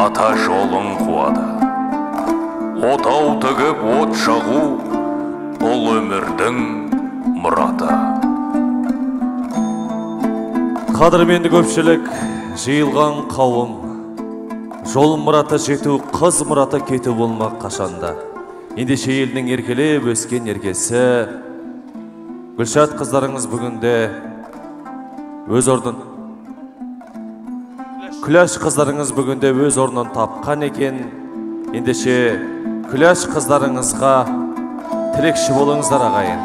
ата жолын қуады. Отау тігіп от жағу бұл өмірдің мұраты. Қадірменді көпшілік, жиылған қауым, жол мұраты жету, қыз мұраты кету болмақ қашанда. Ендеше елдің еркелеп өскен еркесі, Гүлшат қыздарыңыз бүгінде өз орнын, Күләш қыздарыңыз бүгінде өз орнын тапқан екен. Ендеше Күләш қыздарыңызға тілекші болыңыздар ағайын.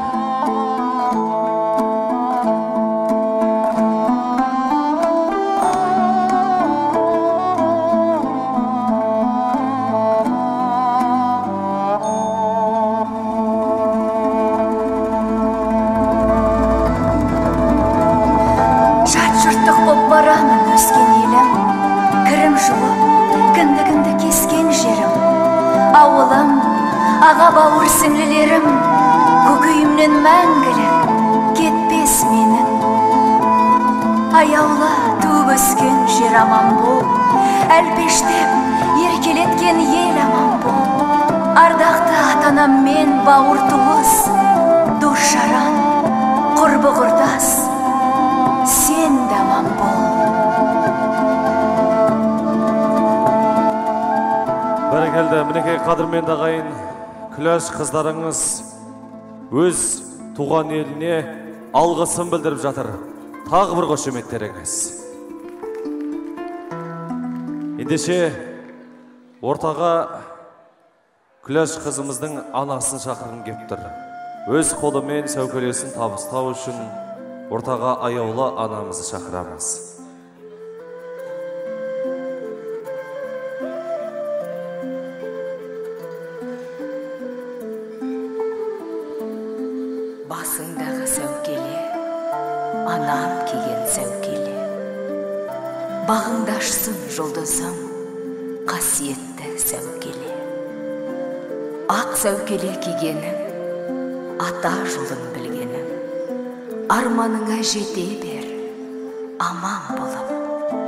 Аға бауыр сіңлілерім, көкейімнен мәңгілік кетпес менің. Аяулы туып өскен жер аман бол, әлпештеп еркелеткен ел аман бол. Ардақты атанам мен бауыр туыс, дос жаран, құрбы құрдас, сен де аман бол. Бәрекелді, мінекей қадірменді ағайын, Күләш қыздарыңыз өз туған еліне алғысын білдіріп жатыр. Тағы бір қошеметтеріңіз. Ендеше ортаға Күләш қызымыздың анасын шақырғым кеп тұр. Өз қолымен сәукелесін табыстау үшін ортаға аяулы анамызды шақырамыз. Басыңдағы сәукеле, анам киген сәукеле. Бағыңдашсын жұлдызым, қасиетті сәукеле. Ақ сәукеле кигенім, ата жолын білгенім. Арманыңа жете бер, аман болып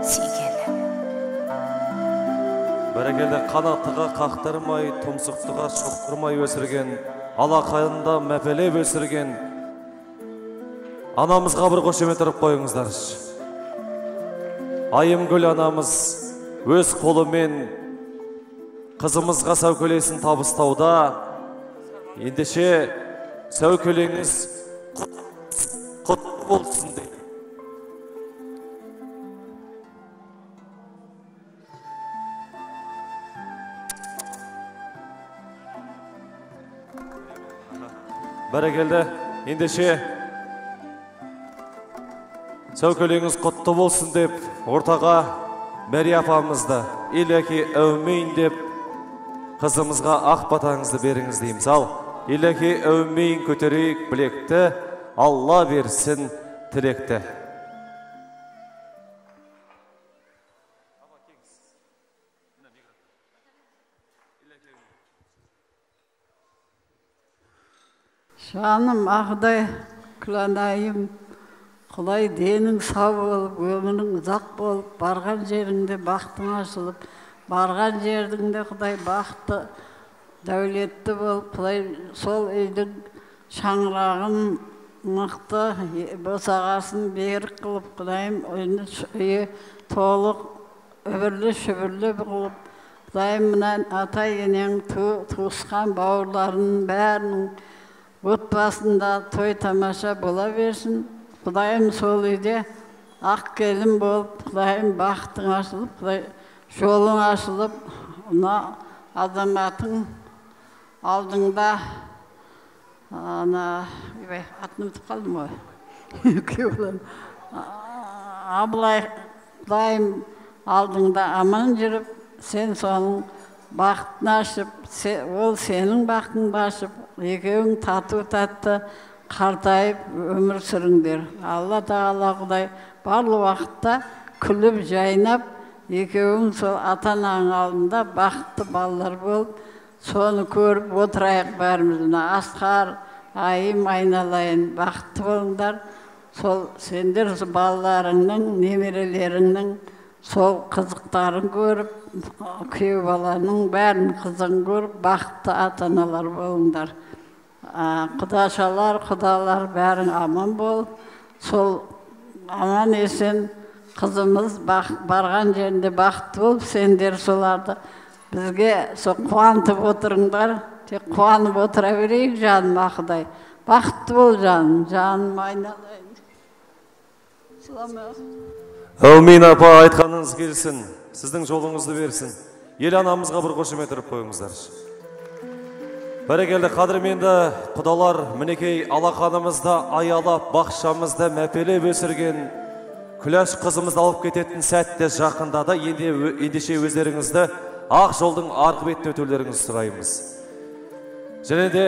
сүйгенім. Бәрекелді, қанаттыға қақтырмай, тұмсықтыға шоқтырмай өсірген, алақайында мәпелеп өсірген анамызға бір қошемет ұрып қойыңыздар. Айымгүл анамыз өз қолымен қызымызға сәукелесін табыстауда. Ендеше сәукелеңіз құтты болсын дейді. Бәрекелді, ендеше сәукелеңіз құтты болсын деп ортаға Мәри апамызды илеки әумейін деп қызымызға ақ батаңызды беріңіз дейміз. Ал илеки әумейін көтерейік білекті, Алла берсін тілекті. Жаным Ағдай, Күләнайым, Құдай денің сау болып, өмірің ұзақ болып, барған жеріңде бақтың ашылып, барған жеріңде Құдай бақты, дәулетті болып, Құдай сол үйдің шаңырағын мықты, босағасын берік қылып, Құдайым үйі толық, үбірлі шүбірлі қылып, Құдайым мұнан ата енең туысқан бауырларының бәрінің отбасында той тамаша бола берсін. Құдайым сол үйде ақ келін болып, Құдайым бақытың ашылып, Құдай жолың ашылып, мына азаматың алдыңда атын ұмытып қалдым ғой. Абылай Құдайым алдыңда аман жүріп, сен соның бақытын ашып, ол сенің бақытыңды ашып, екеуің тату-татты қартайып өмір сүріңдер. Алла Тағала Құдай барлық уақытта күліп жайнап, екеуің сол ата-анаң алдында бақытты балалар болып, соны көріп отырайық бәріміз. Асқар, Айым, айналайын, бақытты болыңдар. Сол сендер балаларыңның, немерелеріңнің сол қызықтарын көріп, күйеу баланың бәрін қызығын көріп, бақытты ата-аналар болыңдар. Құдашалар, құдалар бәрің аман бол. Сол аман есен қызымыз барған жерінде бақытты болып, сендер соларды бізге сол қуантып отырыңдар. Тек қуанып отыра берейік, жаным ақыдай. Бақытты бол, жаным, жаным айналайын. Әумин апа, айтқаныңыз келсін, сіздің жолыңызды берсін. Ел анамызға бір қошемет ұрып қойыңыздар. Бәрекелді қадірменді құдалар, мінекей алақанымызда аялап, бақшамызда мәпелеп өсірген күләш қызымызды алып кететін сәтте жақындады. Ендеше өздеріңізді ақ жолдың арғы бетіне өтулеріңізді сұраймыз. Және де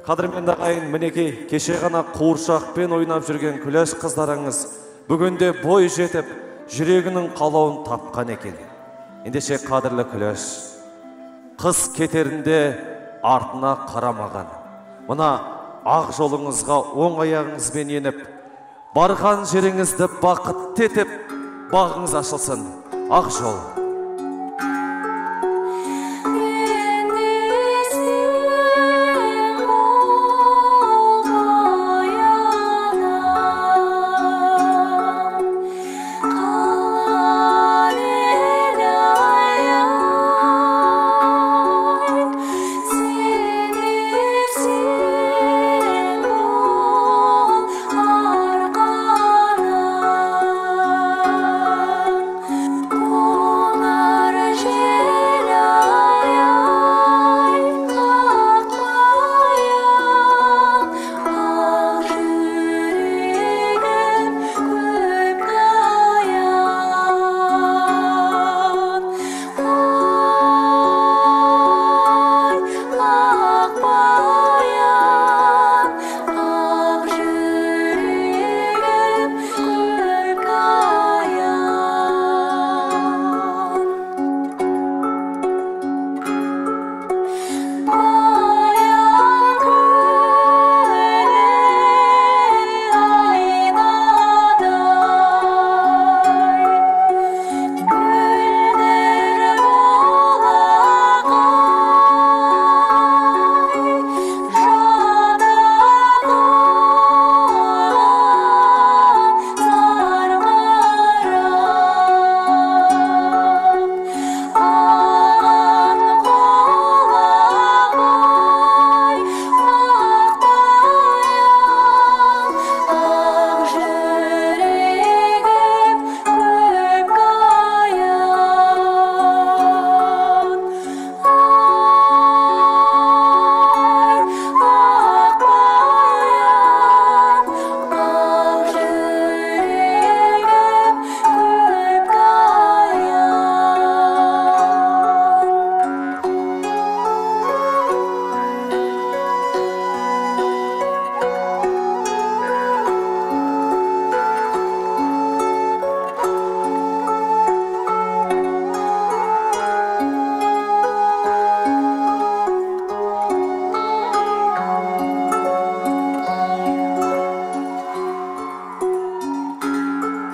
қадірменді ағайын, мінекей кеше ғана қуыршақпен ойнап жүрген күләш қыздарыңыз бүгінде бой жетіп, жүрегінің қалауын тапқан екен. Ендеше қадірлі күләш, қыз кетерінде артына қарамаған. Мұна ақ жолыңызға оң аяғыңызбен еніп, барған жеріңізді бақытты етіп, бағыңыз ашылсын. Ақ жол.